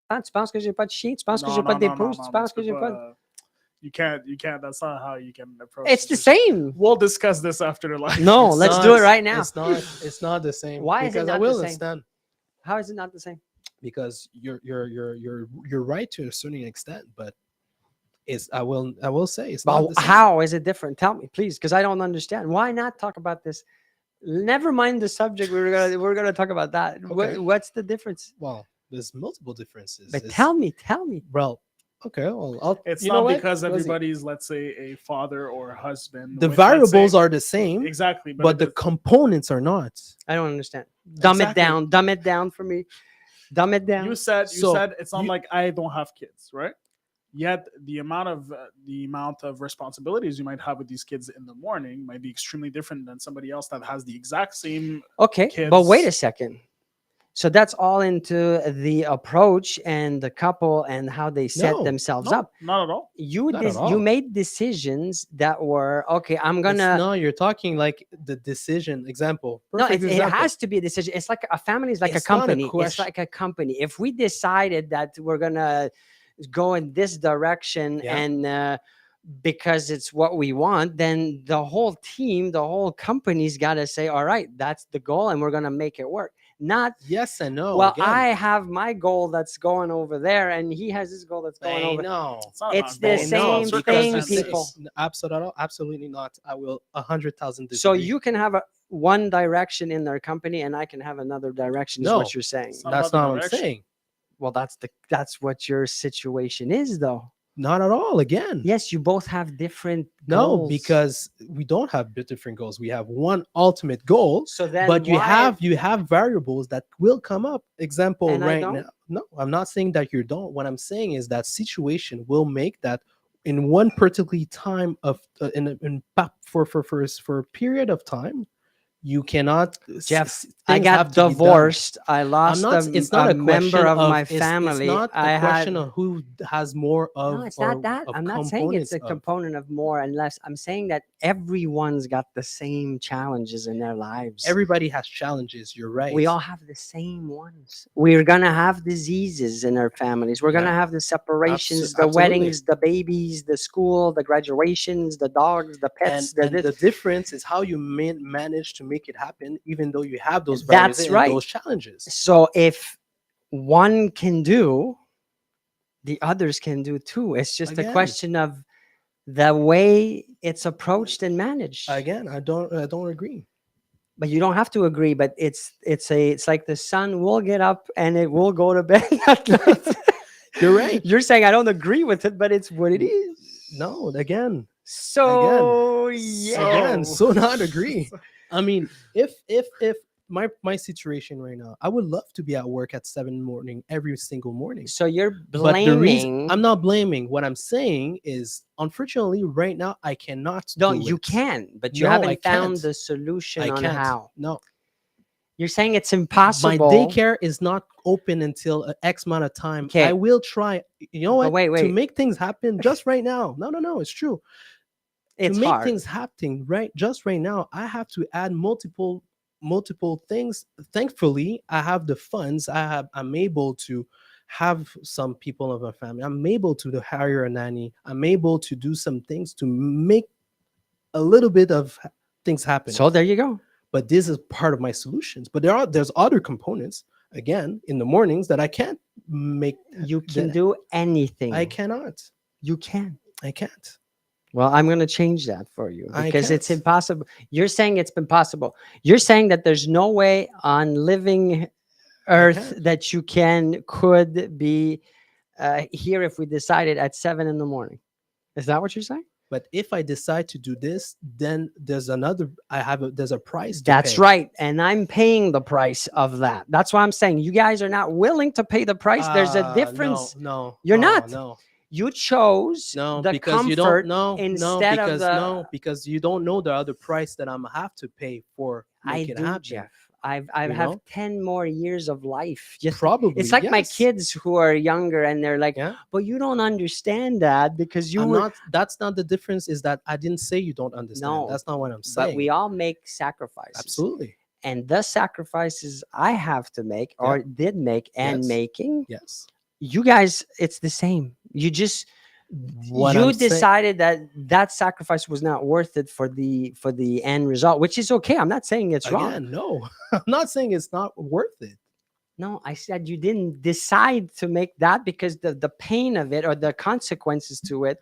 Ah, tu penses que j'ai pas de chien? Tu penses que No, j'ai pas no, de no, no, d'épouse? Tu no. penses Let's que j'ai pas... you can't. That's not how you can approach. It's the situation. same. We'll discuss this after live. No, It's let's not- do it right now. It's not the same. Why is it because I not will the same? understand. How is it not the same? Because you're right to a certain extent, but I will say it's not But the same. how is it different? Tell me, please, because I don't understand. Why not talk about this? Never mind the subject. We're gonna talk about that. Okay. What's the difference? Well, there's multiple differences. But It's- tell me. Well, okay. Well, It's you know not what? because Rosie, everybody's, let's say, a father or a husband. the which, let's variables say- are the same, exactly, but the it- components are not. I don't understand. Dumb Exactly. it down. Dumb it down for me. Dumb it down. you said So, it's not like I don't have kids, right? Yet the amount of responsibilities you might have with these kids in the morning might be extremely different than somebody else that has the exact same. Okay, but wait a kids. second. So that's all into the approach and the couple and how they set No, themselves No, up. not at all. You Not at you all. made decisions that were okay. I'm It's gonna. no, you're talking like the decision example. No, Perfect it example. has to be a decision. It's like a family is like It's a not a company. It's question. like a company. If we decided that we're gonna go in this direction Yeah. and because it's what we want, then the whole team, the whole company's got to say, all right, that's the goal, and we're gonna make it work. Not Yes and no. well, again. I have my goal that's going over there, and he has his goal that's going I over. know. It's not It's about the goals, it's about same thing, circumstances. people. Absolutely not. I will 100,000. So you can have one direction in their company, and I can have another direction. Is No. what you're saying? It's not That's about not the what I'm direction. saying. Well, that's what your situation is, though. Not at all. Again. Yes, you both have different No, goals. because we don't have different goals. We have one ultimate goal, so then but you why- have variables that will come up. Example And I right don't? now. No, I'm not saying that you don't. What I'm saying is that situation will make that in one particular time of for a period of time, you cannot. Jeff, things I have got to be done. divorced. I lost It's not a a member question of my it's- family. It's not I a question had. of who has more of. No, it's or not that. of I'm not saying it's a components of. component of more and less. I'm saying that everyone's got the same challenges in their lives. Everybody has challenges. You're right. We all have the same ones. We're gonna have diseases in our families. We're gonna Yeah. have the separations, the Absolutely. weddings, the babies, the school, the graduations, the dogs, the pets. and the difference is how you manage to make it happen, even though you have those That's barriers and right. those challenges. So if one can do, the others can do too. It's just a Again. question of the way it's approached and managed. Again, I don't agree. But you don't have to agree. But it's like the sun will get up and it will go to bed at night. You're right. You're saying I don't agree with it, but it's what it is. No, again, So yeah. again, so not agree. I mean, if my situation right now, I would love to be at work at 7 in the morning every single morning. So you're But the reason blaming. I'm not blaming. What I'm saying is, unfortunately, right now I cannot. No, do you it. can, but you No, haven't I found can't. the solution I on can't. how. No, You're saying it's my impossible. daycare is not open until X amount of time. Okay. I will try. You know But what? wait. To make things happen just right now. No, it's true. It's to make hard. things happen just right now, I have to add multiple things. Thankfully, I have the funds. I'm able to have some people of my family. I'm able to hire a nanny. I'm able to do some things to make a little bit of things happen. So there you go. But this is part of my solutions. But there's other components, again, in the mornings that I can't make. You can that- do anything. I cannot. You can. I can't. Well, I'm going to change that for you I because it's can't. impossible. You're saying it's impossible. You're saying that there's no way on living Earth can't. that you could be here if we decided at 7 in the morning. Is that what you're saying? But if I decide to do this, then there's there's a price. That's pay. right. And I'm paying the price of that. That's why I'm saying you guys are not willing to pay the price. There's a difference. No, You're not. No. You chose No, the because you comfort don't. No, instead of because the. no, because you don't know the other price that I'm have to pay for I make it do, happen. Jeff. I You have know? 10 more years of life. Just Probably. it's like my yes. kids who are younger and they're like, Yeah. but you don't understand that because you I'm were. not. That's not the difference. Is that I didn't say you don't understand. No, That's not what I'm saying. But we all make sacrifices. absolutely. And the sacrifices I have to make or did make and Yes. making, Yes. you guys, it's the same. You just What you I'm saying- decided that that sacrifice was not worth it for the end result, which is okay. I'm not saying it's wrong. Again, no, I'm not saying it's not worth it. No, I said you didn't decide to make that because the pain of it or the consequences to it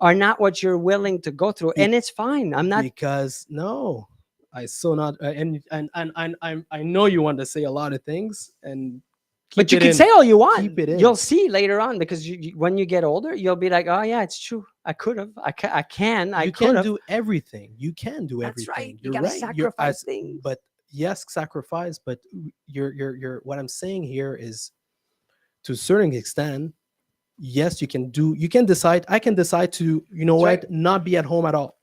are not what you're willing to go through, and it's fine. I'm not. Because no, I so not I know you want to say a lot of things and But keep you it can in. say all you want. Keep it in. You'll see later on because when you get older, you'll be like, oh yeah, it's true. I could have. I can. I you could can have. do everything. You can do That's everything. right. You You're gotta right. sacrifice things. But yes, sacrifice. But you're. What I'm saying here is, to a certain extent, yes, you can do. You can decide. I can decide to, That's right. not be at home at all.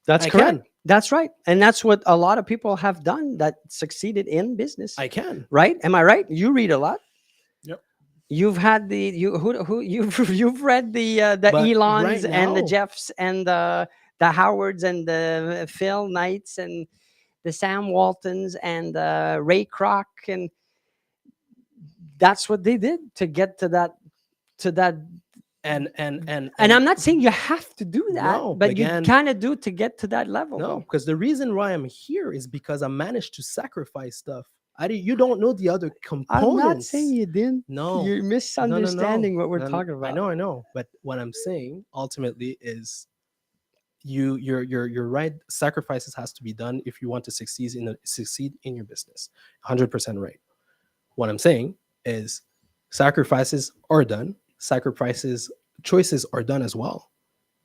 That's I correct. can. That's right. And that's what a lot of people have done that succeeded in business. I can. Right? Am I right? You read a lot. Yep. You've had who you've read the But Elons right and the now- Jeffs and the Howards and the Phil Knights and the Sam Waltons and Ray Kroc, and that's what they did to get to that And and I'm not saying you have to do that, No, but again- you kind of do to get to that level. no, though. because the reason why I'm here is because I managed to sacrifice stuff. You don't know the other components. I'm not saying you didn't. No. You're No, no, misunderstanding what we're No, talking about. I know. But what I'm saying ultimately is, you're right. Sacrifices has to be done if you want to succeed in your business. 100% right. What I'm saying is, sacrifices are done. Choices are done as well.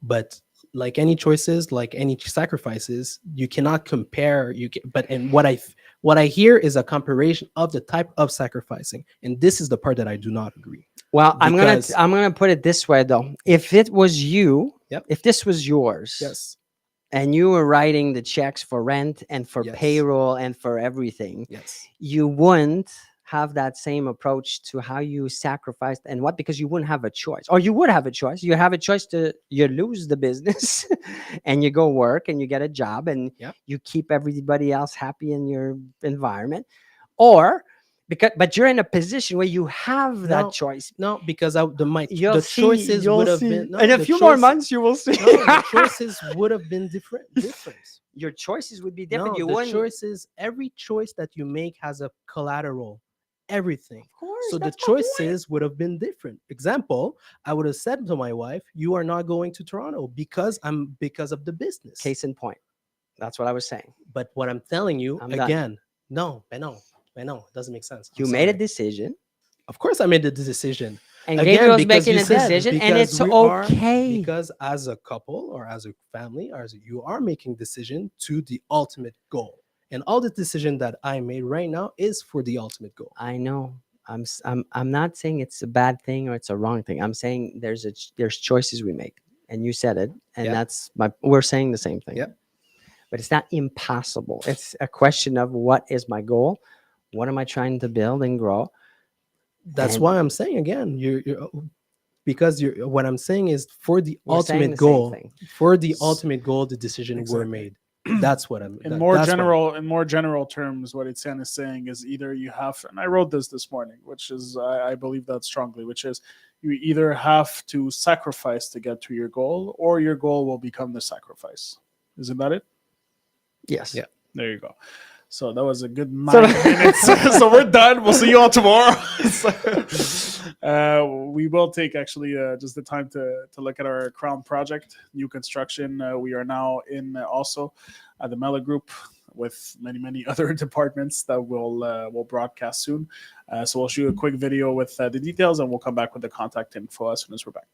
But like any choices, like any sacrifices, you cannot compare. And what I hear is a comparison of the type of sacrificing, and this is the part that I do not agree. Well, Because- I'm gonna put it this way though. If it was you, Yep. if this was yours, Yes. and you were writing the checks for rent and for Yes. payroll and for everything, Yes. you wouldn't have that same approach to how you sacrificed and what, because you wouldn't have a choice, or you would have a choice. You have a choice to you lose the business and you go work and you get a job and Yep. you keep everybody else happy in your environment, or but you're in a position where you have that No, choice. No, because You'll the see, choices you'll would have see. been in a the few more choices- months you will see. No, the choices would have been different. Your choices would be different. No, You the wouldn't. choices. Every choice that you make has a collateral. Everything. Of course, So the that's my point. choices would have been different. Example, I would have said to my wife, "You are not going to Toronto because of the business." Case in point. That's what I was saying. But what I'm telling you I'm done. again, no, it doesn't make sense. I'm You made a sorry. decision, Of course, I made the decision. and Again, Gabriel's because making you a said, decision, and because it's we are- okay. Because as a couple or as a family, you are making decision to the ultimate goal. And all the decision that I made right now is for the ultimate goal. I know. I'm not saying it's a bad thing or it's a wrong thing. I'm saying there's choices we make, and you said it, and Yep. we're saying the same thing. Yep. But it's not impossible. It's a question of what is my goal, what am I trying to build and grow. That's And- why I'm saying again, what I'm saying is for the We're saying ultimate the same goal, thing. the decision were Exactly. made. That's what I'm. In that- more that's what- general terms, what Etienne is saying is either you have, and I wrote this morning, which is I believe that strongly, which is you either have to sacrifice to get to your goal, or your goal will become the sacrifice. Isn't that it? Yes. Yeah. There you go. So that was a good 9 So- minutes. So we're done. We'll see you all tomorrow. We will take actually just the time to look at our Crown project, new construction. We are now in also at the Mela Group with many other departments that will broadcast soon. So we'll shoot a quick video with the details, and we'll come back with the contact info as soon as we're back.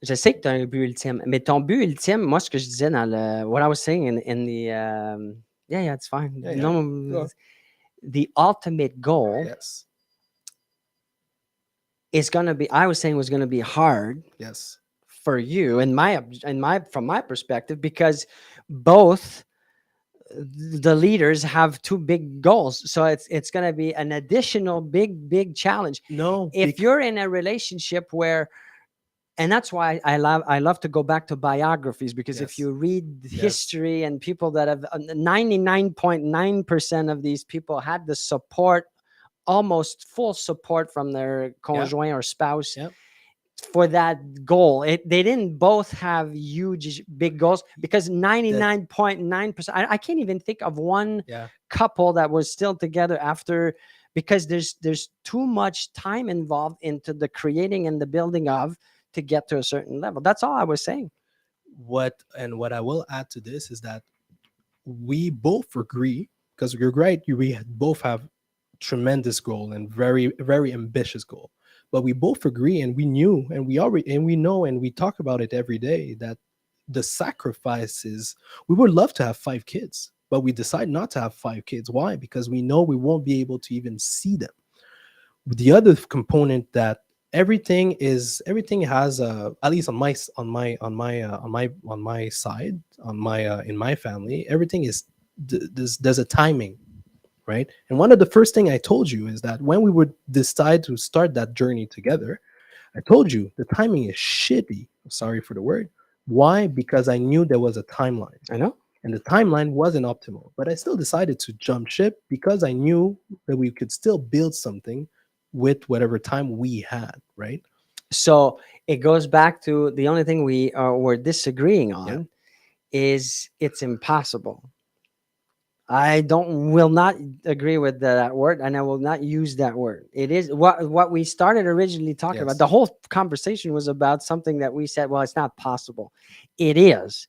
Je sais que tu as un but ultime, mais ton but ultime, moi, ce que je disais dans le what I was saying in the yeah, it's fine. Yeah, yeah. No, Go. the ultimate goal Yes. is going to be. I was saying was going to be hard Yes. for you from my perspective because both the leaders have two big goals, so it's going to be an additional big challenge No. if you're in a relationship where, and that's why I love to go back to biographies, because if Yes. you read Yes. history and people that have 99.9% of these people had the support, almost full support from their conjoint or spouse Yep. for that goal. They didn't both have huge big goals, because 99.9%, I can't even think of one Yeah. couple that was still together after, because there's too much time involved into the creating and the building of to get to a certain level. That's all I was saying. What I will add to this is that we both agree, because you're right, we both have tremendous goal and very ambitious goal, but we both agree, and we knew, and we already, and we know, and we talk about it every day, that the sacrifices, we would love to have 5 kids, but we decide not to have 5 kids. Why? Because we know we won't be able to even see them. The other component, that everything has at least on my side, on my in my family, everything is there's a timing, right? And one of the first thing I told you is that when we would decide to start that journey together, I told you the timing is shitty. Sorry for the word. Why? Because I knew there was a timeline, I know. and the timeline wasn't optimal, but I still decided to jump ship because I knew that we could still build something with whatever time we had, right? So it goes back to the only thing we're disagreeing on Yeah. is it's impossible. I will not agree with that word, and I will not use that word. It is what we started originally talking about. Yes. The whole conversation was about something that we said, well, it's not possible. It is.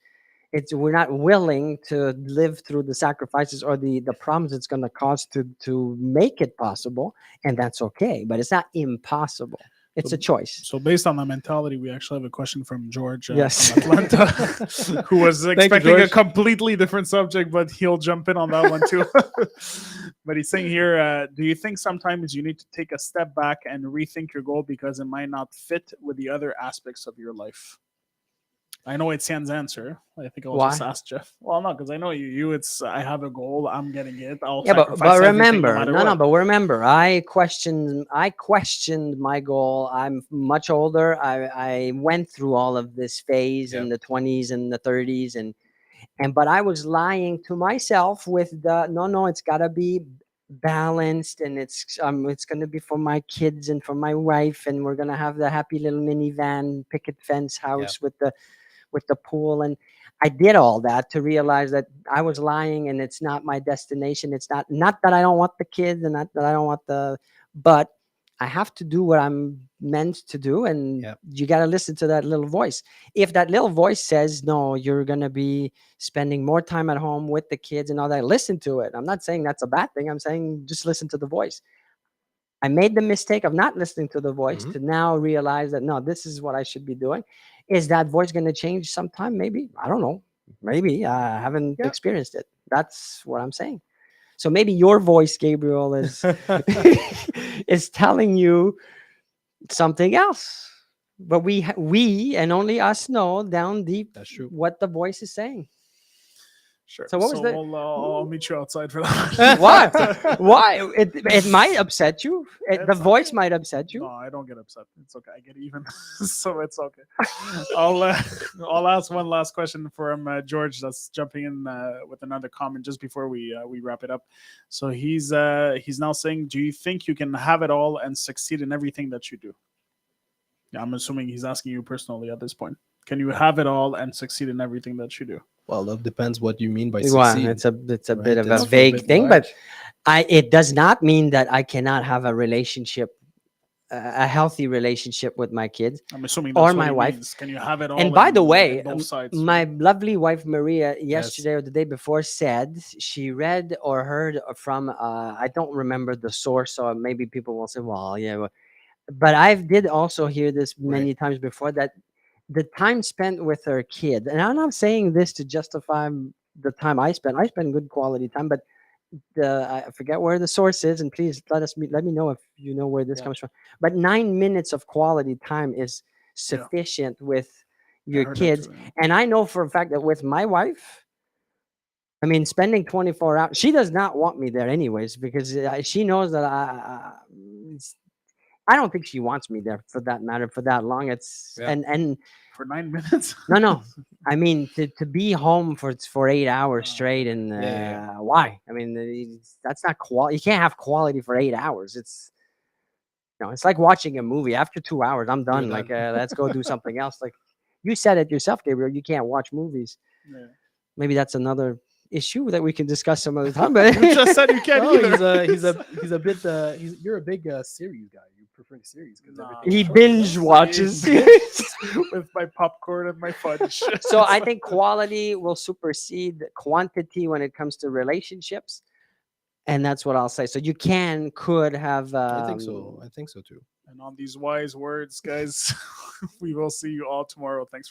It's We're not willing to live through the sacrifices or the problems it's going to cause to make it possible, and that's okay. But it's not impossible. It's a choice. So based on that mentality, we actually have a question from George Yes. from Atlanta, who was you, expecting a George. completely different subject, but he'll jump in on that one too. But he's saying here, do you think sometimes you need to take a step back and rethink your goal because it might not fit with the other aspects of your life? I know it's Jan's answer. I think I'll just Why? ask Jeff. Well, no, because I know you. It's I have a goal. I'm getting it. I'll Yeah, but sacrifice everything remember, no matter no, what. but remember, I questioned my goal. I'm much older. I went through all of this phase in Yep. the 20s and the 30s, but I was lying to myself with the no, it's got to be balanced, and it's going to be for my kids and for my wife, and we're going to have the happy little minivan picket fence Yep. house with the pool. And I did all that to realize that I was lying, and it's not my destination. It's not that I don't want the kids, and not that I don't want but I have to do what I'm meant to do, and Yep. you got to listen to that little voice. If that little voice says no, you're going to be spending more time at home with the kids and all that, listen to it. I'm not saying that's a bad thing. I'm saying just listen to the voice. I made the mistake of not listening to the voice Mhm. to now realize that no, this is what I should be doing. Is that voice going to change sometime? Maybe. I don't know. Maybe. I haven't Yeah. experienced it. That's what I'm saying. So maybe your voice, Gabriel, is is telling you something else. But we and only us know down deep That's true. what the voice is saying. Sure. So what was the I'll meet you outside for that. why? Why? It might upset you. The It's voice okay. might upset you. No, I don't get upset. It's okay. I get even, so it's okay. I'll I'll ask one last question from George. That's jumping in with another comment just before we wrap it up. So he's now saying, do you think you can have it all and succeed in everything that you do? Yeah, I'm assuming he's asking you personally at this point. Can you have it all and succeed in everything that you do? Well, that depends what you mean by Well, succeed. it's a right? bit of That's a a vague bit thing, but large. it does not mean that I cannot have a relationship, a healthy relationship with my kids I'm assuming or that's what my he wife. means. Can you have it all? And by the in way, both sides. my lovely wife Maria yesterday or the day before said she read or heard from I don't remember the source, so maybe people will say, "Well, yeah," but I did also hear this Right. many times before, that the time spent with her kid, and I'm not saying this to justify the time I spend. I spend good quality time, but I forget where the source is, and please let me know if you know where this Yeah. comes from. But 9 minutes of quality time is Yeah. sufficient with I your heard that kids, too, yeah. and I know for a fact that with my wife, I mean, spending 24 hours, she does not want me there anyways because she knows that I don't think she wants me there for that matter for that long. It's Yeah. and For 9 minutes. no. I mean, to be home for 8 hours straight, okay. and Yeah. why? I mean, that's not quality. You can't have quality for 8 hours. It's it's like watching a movie. After 2 hours, I'm You're done. Like, done. let's go do something else. Like, you said it yourself, Gabriel. You can't watch movies. Yeah. Maybe that's another issue that we can discuss some other time. But You just said you can't No, either. he's a bit you're a big series guy. You prefer the series because Nah, everything. he is short. binge watches. with my popcorn and my fudge. So I think quality will supersede quantity when it comes to relationships, and that's what I'll say. So you could have. I think so. I think so too. And on these wise words, guys, we will see you all tomorrow. Thanks for